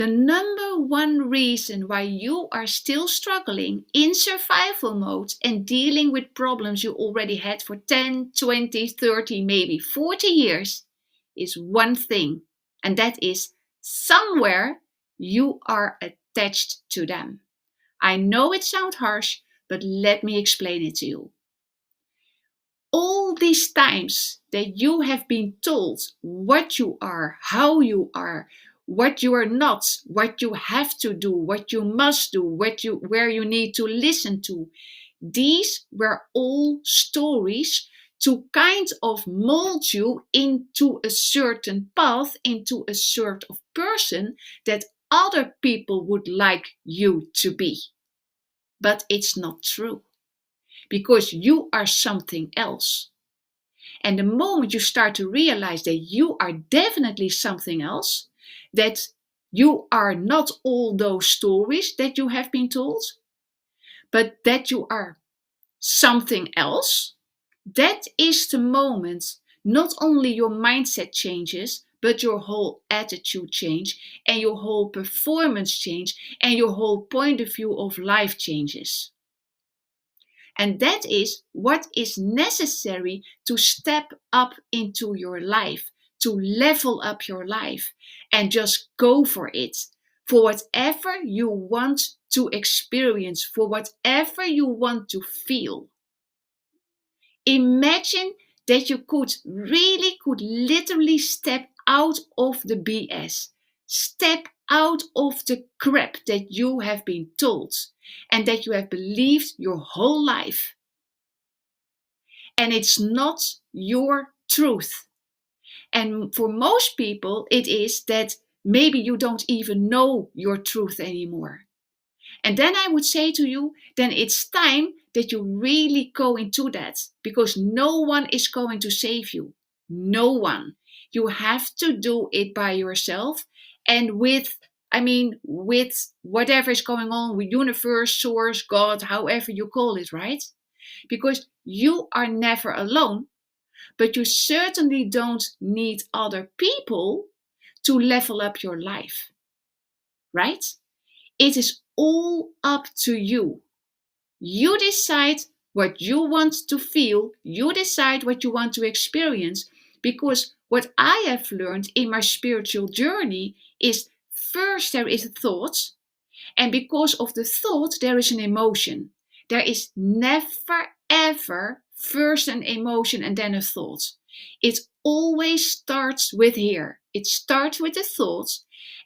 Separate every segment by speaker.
Speaker 1: The number one reason why you are still struggling in survival mode and dealing with problems you already had for 10, 20, 30, maybe 40 years is one thing, and that is somewhere you are attached to them. I know it sounds harsh, but let me explain it to you. All these times that you have been told what you are, how you are, what you are not, what you have to do, what you must do, where you need to listen to, these were all stories to kind of mold you into a certain path, into a sort of person that other people would like you to be. But it's not true, because you are something else. And the moment you start to realize that you are definitely something else, that you are not all those stories that you have been told, but that you are something else, that is the moment not only your mindset changes, but your whole attitude change, and your whole performance change, and your whole point of view of life changes. And that is what is necessary to step up into your life, to level up your life, and just go for it. For whatever you want to experience, for whatever you want to feel. Imagine that you could literally step out of the BS. Step out of the crap that you have been told and that you have believed your whole life. And it's not your truth. And for most people, it is that maybe you don't even know your truth anymore. And then I would say to you, then it's time that you really go into that, because no one is going to save you. No one. You have to do it by yourself and with whatever is going on with universe, source, God, however you call it, right? Because you are never alone, but you certainly don't need other people to level up your life, right? It is all up to you. You decide what you want to feel, you decide what you want to experience, because what I have learned in my spiritual journey is first there is a thought, and because of the thought there is an emotion. There is never ever first an emotion and then a thought. It always starts with here. It starts with the thought.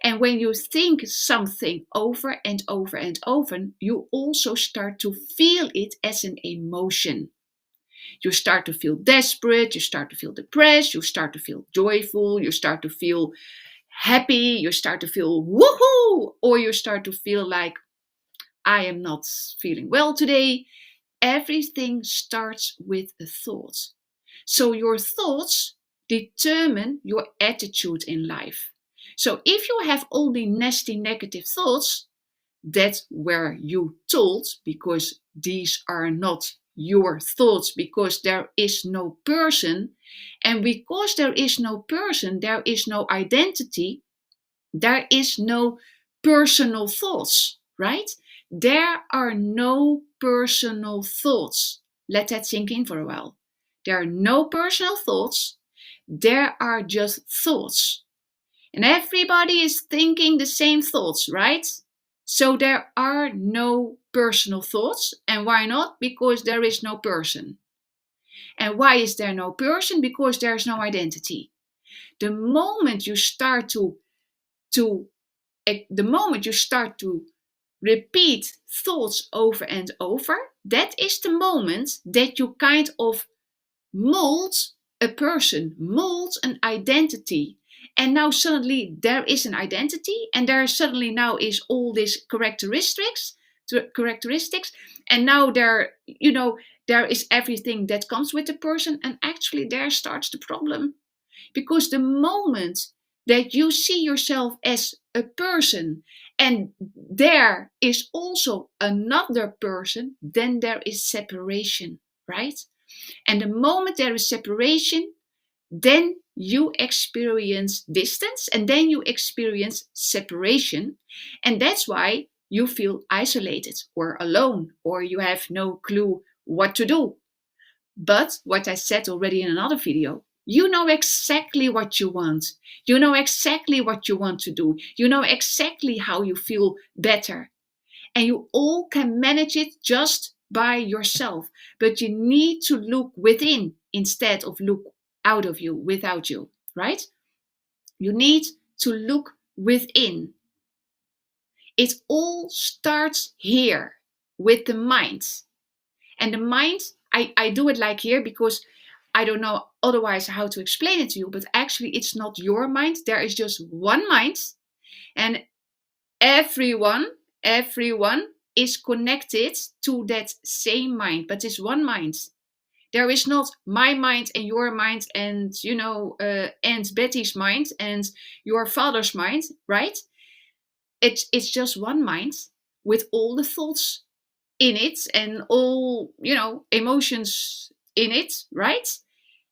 Speaker 1: And when you think something over and over and over, you also start to feel it as an emotion. You start to feel desperate, you start to feel depressed, you start to feel joyful, you start to feel happy, you start to feel woohoo, or you start to feel like, I am not feeling well today. Everything starts with a thought. So your thoughts determine your attitude in life. So if you have only nasty negative thoughts, that were you told, because these are not your thoughts, because there is no person. And because there is no person, there is no identity, there is no personal thoughts, right? There are no personal thoughts. Let that sink in for a while. There are no personal thoughts. There are just thoughts. And everybody is thinking the same thoughts, right? So there are no personal thoughts. And why not? Because there is no person. And why is there no person? Because there's no identity. The moment you start to repeat thoughts over and over, that is the moment that you kind of mold a person, mold an identity. And now suddenly there is an identity, and there suddenly now is all these characteristics, and now there is everything that comes with the person, and actually there starts the problem. Because the moment that you see yourself as a person and there is also another person, then there is separation, right? And the moment there is separation, then you experience distance and then you experience separation. And that's why you feel isolated or alone, or you have no clue what to do. But what I said already in another video, you know exactly what you want. You know exactly what you want to do. You know exactly how you feel better. And you all can manage it just by yourself. But you need to look within instead of look out of you, without you, right? You need to look within. It all starts here with the mind. And the mind, I do it like here because I don't know otherwise how to explain it to you, but actually it's not your mind. There is just one mind, and everyone is connected to that same mind, but it's one mind. There is not my mind and your mind and, Aunt Betty's mind and your father's mind, right? It's just one mind with all the thoughts in it and all, emotions in it, right?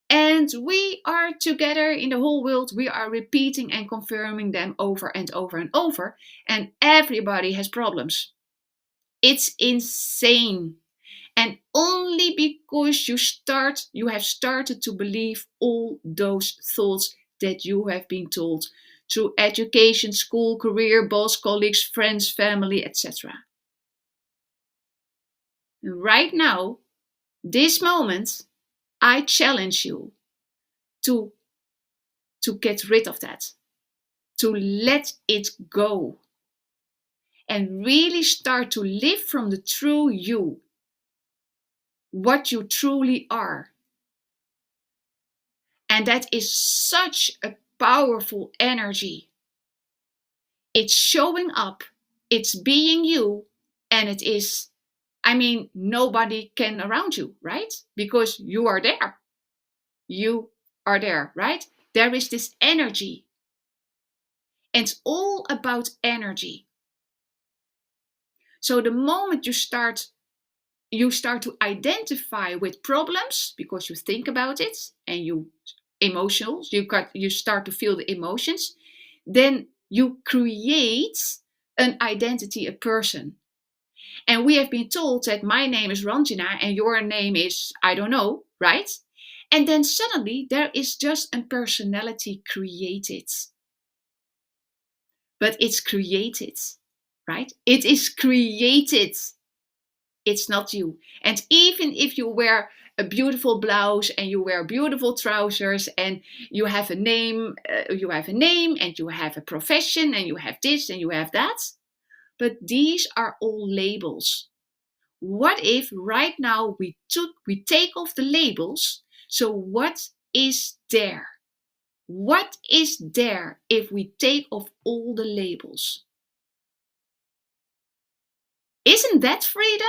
Speaker 1: And we are together in the whole world. We are repeating and confirming them over and over and over. And everybody has problems. It's insane. And only because you have started to believe all those thoughts that you have been told through education, school, career, boss, colleagues, friends, family, etc. Right now, this moment, I challenge you to get rid of that, to let it go, and really start to live from the true you, what you truly are. And that is such a powerful energy. It's showing up, it's being you, and it is, nobody can around you, right? Because you are there. You are there, right? There is this energy. And it's all about energy. So the moment you start to identify with problems because you think about it and you start to feel the emotions, then you create an identity, a person. And we have been told that my name is Ranjina and your name is, I don't know, right? And then suddenly there is just a personality created. But it's created, right? It is created. It's not you. And even if you wear a beautiful blouse and you wear beautiful trousers and you have a name, and you have a profession and you have this and you have that, but these are all labels. What if right now we take off the labels? So what is there? What is there if we take off all the labels? Isn't that freedom?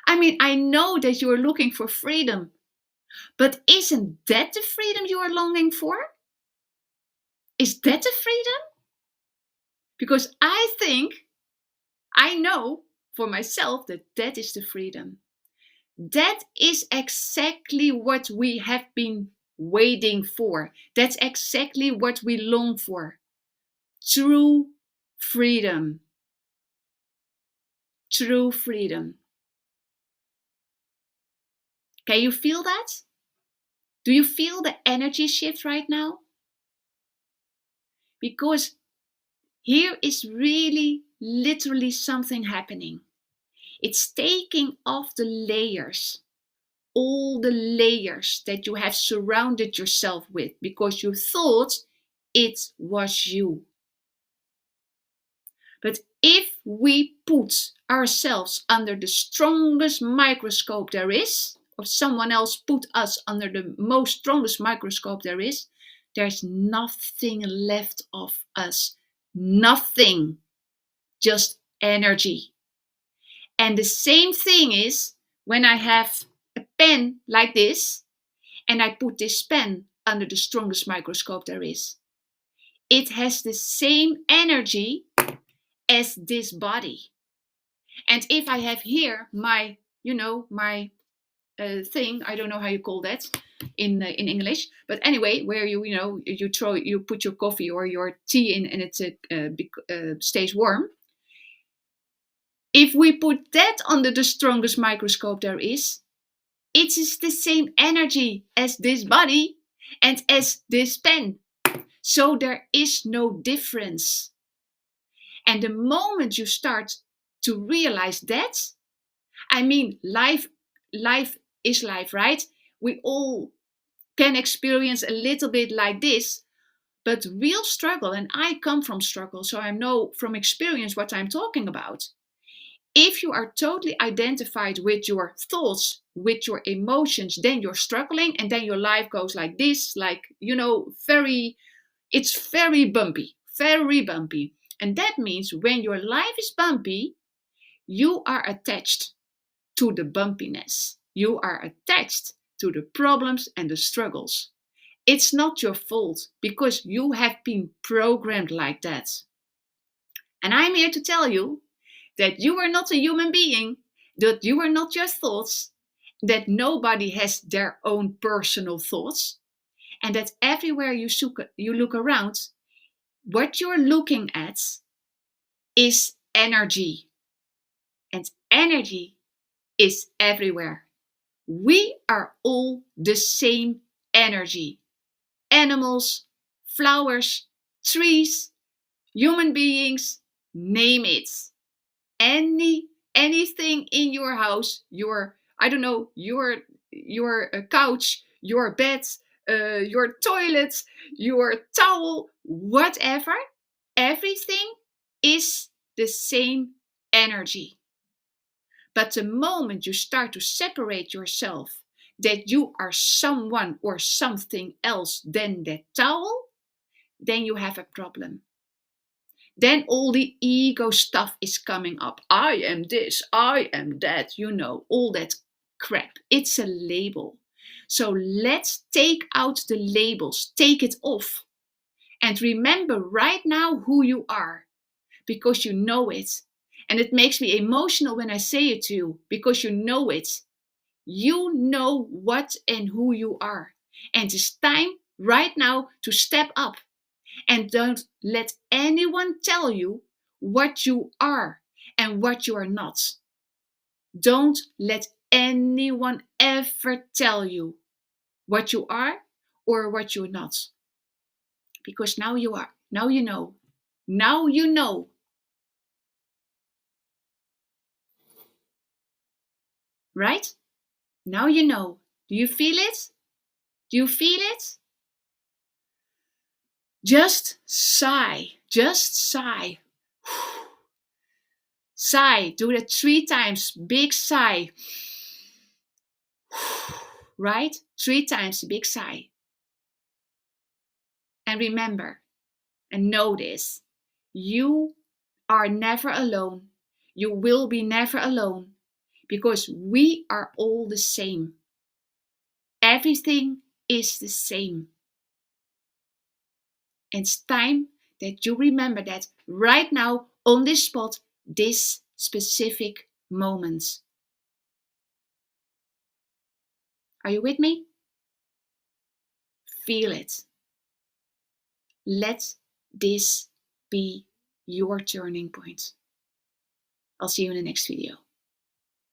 Speaker 1: I know that you're looking for freedom, but isn't that the freedom you are longing for? Is that the freedom? Because I know for myself that that is the freedom. That is exactly what we have been waiting for. That's exactly what we long for. True freedom. True freedom. Can you feel that? Do you feel the energy shift right now? Because here is really literally something happening. It's taking off the layers, all the layers that you have surrounded yourself with because you thought it was you. But if we put ourselves under the strongest microscope there is, or someone else put us under the most strongest microscope there is, there's nothing left of us. Nothing. Just energy. And the same thing is when I have a pen like this and I put this pen under the strongest microscope there is. It has the same energy as this body. And if I have here my thing, I don't know how you call that, in English. But anyway, where you put your coffee or your tea in and it stays warm. If we put that under the strongest microscope there is, it is the same energy as this body and as this pen. So there is no difference. And the moment you start to realize that, I mean, life is life, right? We all can experience a little bit like this, but real struggle, and I come from struggle, so I know from experience what I'm talking about. If you are totally identified with your thoughts, with your emotions, then you're struggling, and then your life goes like this, like, it's very bumpy, very bumpy. And that means when your life is bumpy, you are attached to the bumpiness. You are attached to the problems and the struggles. It's not your fault because you have been programmed like that. And I'm here to tell you that you are not a human being, that you are not your thoughts, that nobody has their own personal thoughts, and that everywhere you look around, what you're looking at is energy. And energy is everywhere. We are all the same energy. Animals, flowers, trees, human beings, name it. Anything in your house, your couch, your bed, your toilet, your towel, whatever, everything is the same energy. But the moment you start to separate yourself, that you are someone or something else than that towel, then you have a problem. Then all the ego stuff is coming up. I am this, I am that, all that crap. It's a label. So let's take out the labels, take it off. And remember right now who you are, because you know it. And it makes me emotional when I say it to you, because you know it. You know what and who you are. And it's time right now to step up. And don't let anyone tell you what you are and what you are not. Don't let anyone ever tell you what you are or what you're not. Because now you are. Now you know. Now you know. Right? Now you know. Do you feel it? Do you feel it? Just sigh. Just sigh. Sigh. Do that 3 times. Big sigh. Right? 3 times. Big sigh. And remember, and know this, you are never alone. You will be never alone, because we are all the same. Everything is the same. And it's time that you remember that right now, on this spot, this specific moment. Are you with me? Feel it. Let this be your turning point. I'll see you in the next video.